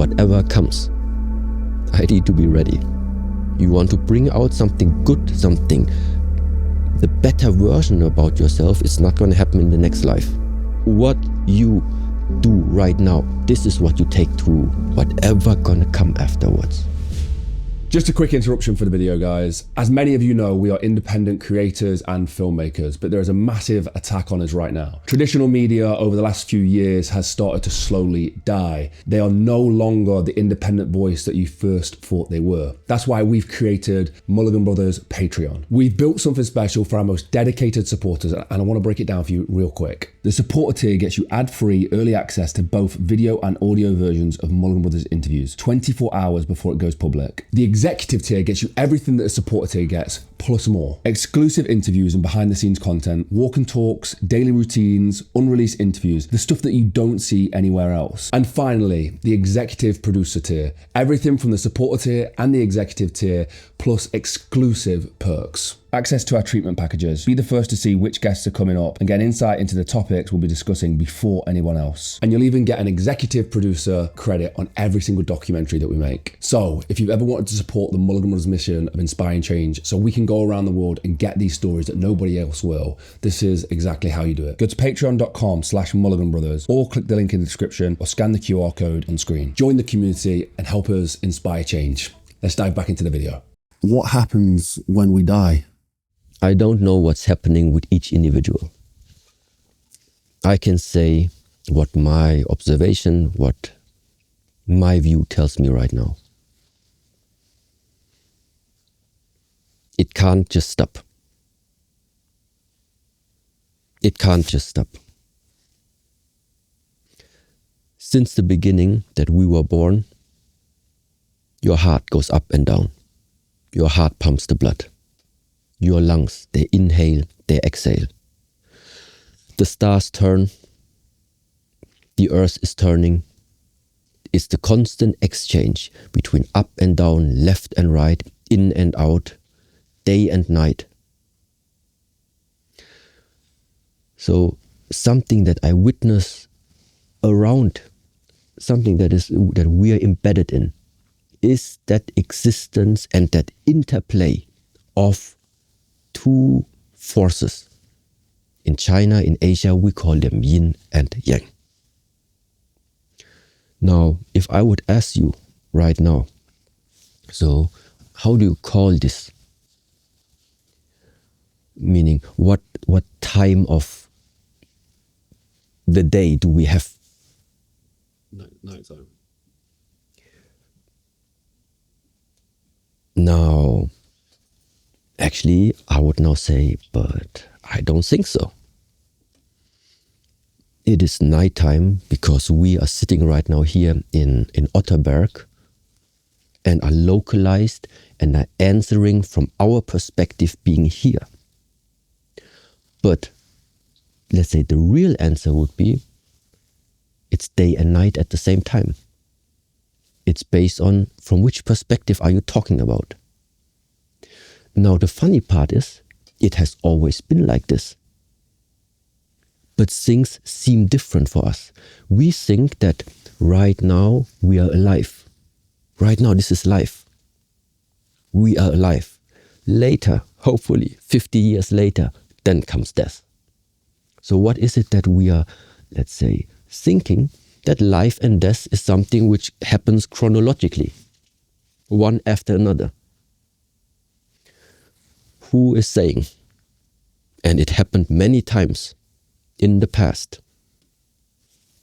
whatever comes, I need to be ready. You want to bring out something good, the better version about yourself. It's not going to happen in the next life. What you do right now, this is what you take to whatever gonna come afterwards. Just a quick interruption for the video, guys. As many of you know, we are independent creators and filmmakers, but there is a massive attack on us right now. Traditional media over the last few years has started to slowly die. They are no longer the independent voice that you first thought they were. That's why we've created Mulligan Brothers Patreon. We've built something special for our most dedicated supporters, and I want to break it down for you real quick. The supporter tier gets you ad-free early access to both video and audio versions of Mulligan Brothers interviews 24 hours before it goes public. The executive tier gets you everything that a supporter tier gets, plus more. Exclusive interviews and behind the scenes content, walk and talks, daily routines, unreleased interviews, the stuff that you don't see anywhere else. And finally, the executive producer tier. Everything from the supporter tier and the executive tier, plus exclusive perks. Access to our treatment packages. Be the first to see which guests are coming up and get insight into the topics we'll be discussing before anyone else. And you'll even get an executive producer credit on every single documentary that we make. So if you've ever wanted to support the Mulligan Brothers mission of inspiring change so we can go around the world and get these stories that nobody else will, this is exactly how you do it. Go to patreon.com/Mulligan Brothers or click the link in the description or scan the QR code on screen. Join the community and help us inspire change. Let's dive back into the video. What happens when we die? I don't know what's happening with each individual. I can say what my observation, what my view tells me right now. It can't just stop. It can't just stop. Since the beginning that we were born, your heart goes up and down. Your heart pumps the blood. Your lungs, they inhale, they exhale. The stars turn. The earth is turning. It's the constant exchange between up and down, left and right, in and out, day and night. So something that I witness around, something that we are embedded in, is that existence and that interplay of two forces. In China, in Asia, we call them yin and yang. Now, if I would ask you right now, so how do you call this? Meaning, what time of the day do we have? Night time. Now, actually, I would now say, but I don't think so. It is nighttime because we are sitting right now here in Otterberg and are localized and are answering from our perspective being here. But let's say the real answer would be, it's day and night at the same time. It's based on from which perspective are you talking about. Now the funny part is, it has always been like this. But things seem different for us. We think that right now we are alive. Right now this is life. We are alive. Later, hopefully 50 years later, then comes death. So what is it that we are, let's say, thinking that life and death is something which happens chronologically, one after another? Who is saying, and it happened many times in the past,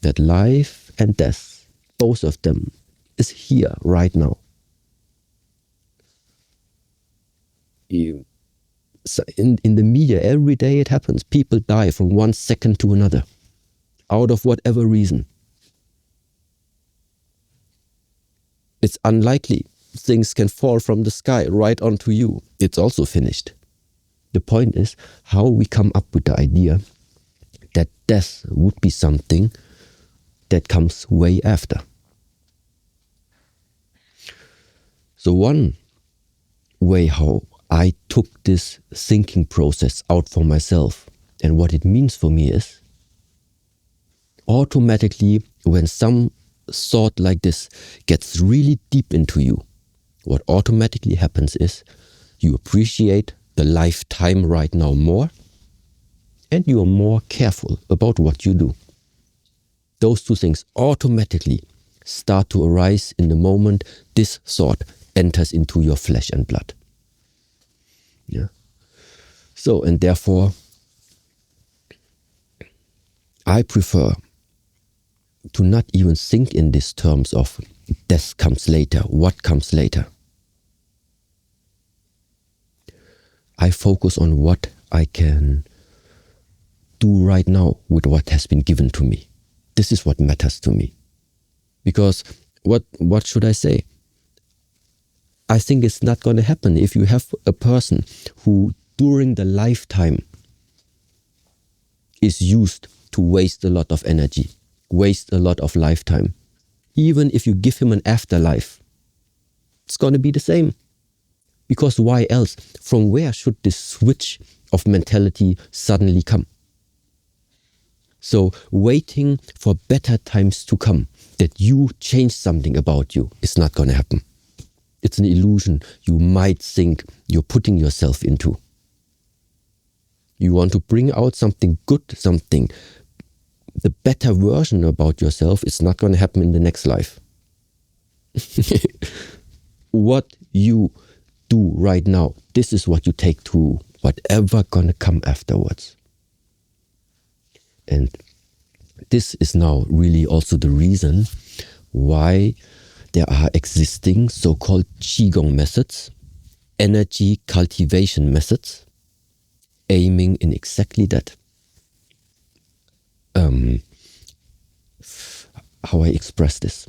that life and death, both of them, is here right now? In the media, every day it happens. People die from one second to another, out of whatever reason. It's unlikely things can fall from the sky right onto you. It's also finished. The point is how we come up with the idea that death would be something that comes way after. So one way how I took this thinking process out for myself and what it means for me is, automatically when some thought like this gets really deep into you, what automatically happens is you appreciate the lifetime right now more, and you are more careful about what you do. Those two things automatically start to arise in the moment this thought enters into your flesh and blood. Yeah. So, and therefore, I prefer to not even think in these terms of death comes later, what comes later. I focus on what I can do right now with what has been given to me. This is what matters to me. Because what should I say? I think it's not going to happen if you have a person who during the lifetime is used to waste a lot of energy, waste a lot of lifetime. Even if you give him an afterlife, it's going to be the same. Because why else? From where should this switch of mentality suddenly come? So waiting for better times to come, that you change something about you, is not going to happen. It's an illusion you might think you're putting yourself into. You want to bring out something good, something, the better version about yourself, it's not going to happen in the next life. What you do right now, this is what you take to whatever gonna come afterwards. And this is now really also the reason why there are existing so-called Qigong methods, energy cultivation methods, aiming in exactly that. How I express this.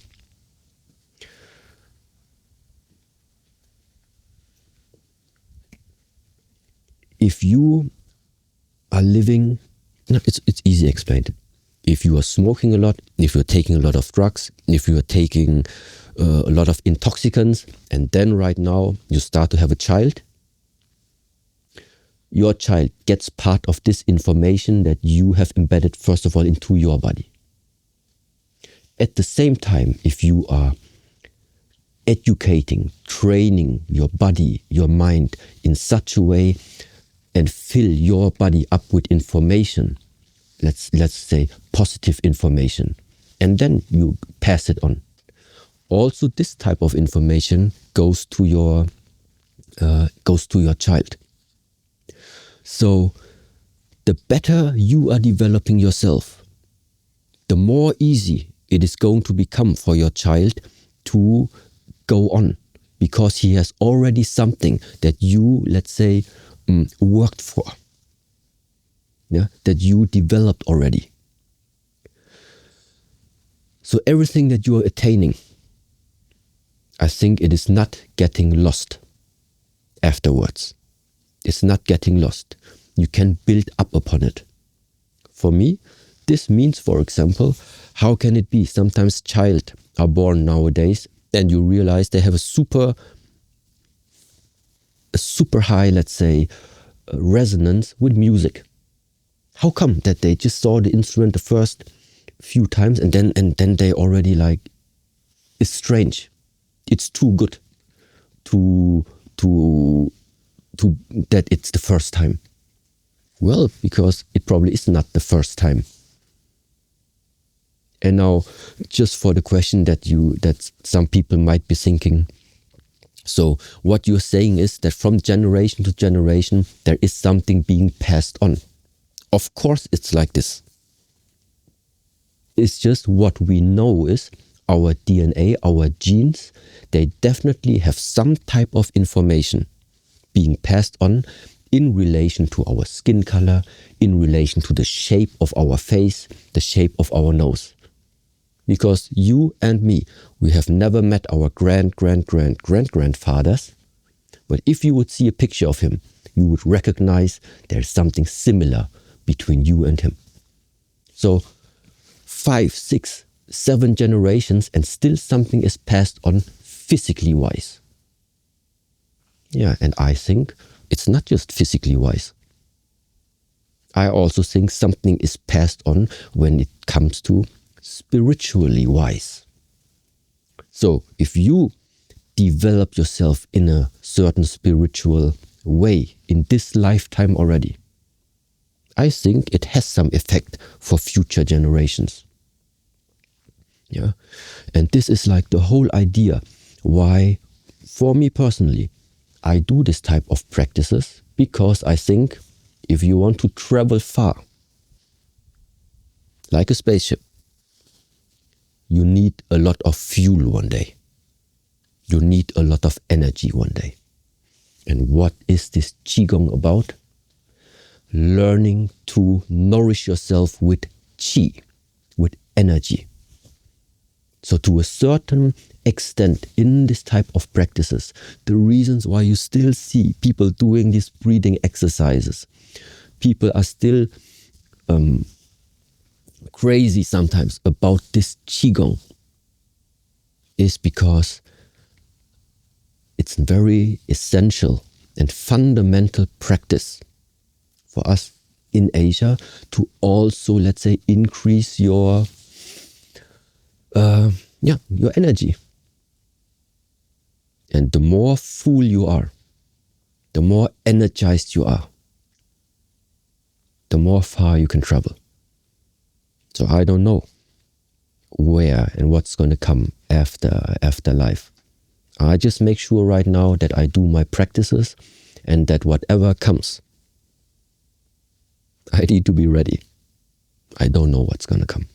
If you are living, it's easy explained. If you are smoking a lot, if you're taking a lot of drugs, if you are taking a lot of intoxicants, and then right now you start to have a child, your child gets part of this information that you have embedded, first of all, into your body. At the same time, if you are educating, training your body, your mind in such a way and fill your body up with information, let's say positive information, and then you pass it on. Also, this type of information goes to your child. So the better you are developing yourself, the more easy it is going to become for your child to go on, because he has already something that you, let's say, worked for, yeah, that you developed already. So everything that you are attaining, I think it is not getting lost afterwards. It's not getting lost. You can build up upon it. For me, this means, for example, how can it be? Sometimes child are born nowadays and you realize they have a super high, let's say, resonance with music. How come that they just saw the instrument the first few times and then they already like, it's strange. It's too good to that it's the first time. Well, because it probably is not the first time. And now, just for the question that some people might be thinking, so what you're saying is that from generation to generation, there is something being passed on. Of course, it's like this. It's just what we know is our DNA, our genes, they definitely have some type of information being passed on in relation to our skin color, in relation to the shape of our face, the shape of our nose. Because you and me, we have never met our grandfathers, but if you would see a picture of him, you would recognize there's something similar between you and him. So 5, 6, 7 generations and still something is passed on physically wise. Yeah, and I think it's not just physically wise. I also think something is passed on when it comes to spiritually wise. So if you develop yourself in a certain spiritual way in this lifetime already, I think it has some effect for future generations. Yeah. And this is like the whole idea why, for me personally, I do this type of practices, because I think if you want to travel far, like a spaceship, you need a lot of fuel one day. You need a lot of energy one day. And what is this Qigong about? Learning to nourish yourself with Qi, with energy. So to a certain extent in this type of practices, the reasons why you still see people doing these breathing exercises, people are still crazy sometimes about this Qigong, is because it's very essential and fundamental practice for us in Asia to also, let's say, increase your energy. And the more full you are, the more energized you are, the more far you can travel. So I don't know where and what's going to come after life. I just make sure right now that I do my practices, and that whatever comes, I need to be ready. I don't know what's going to come.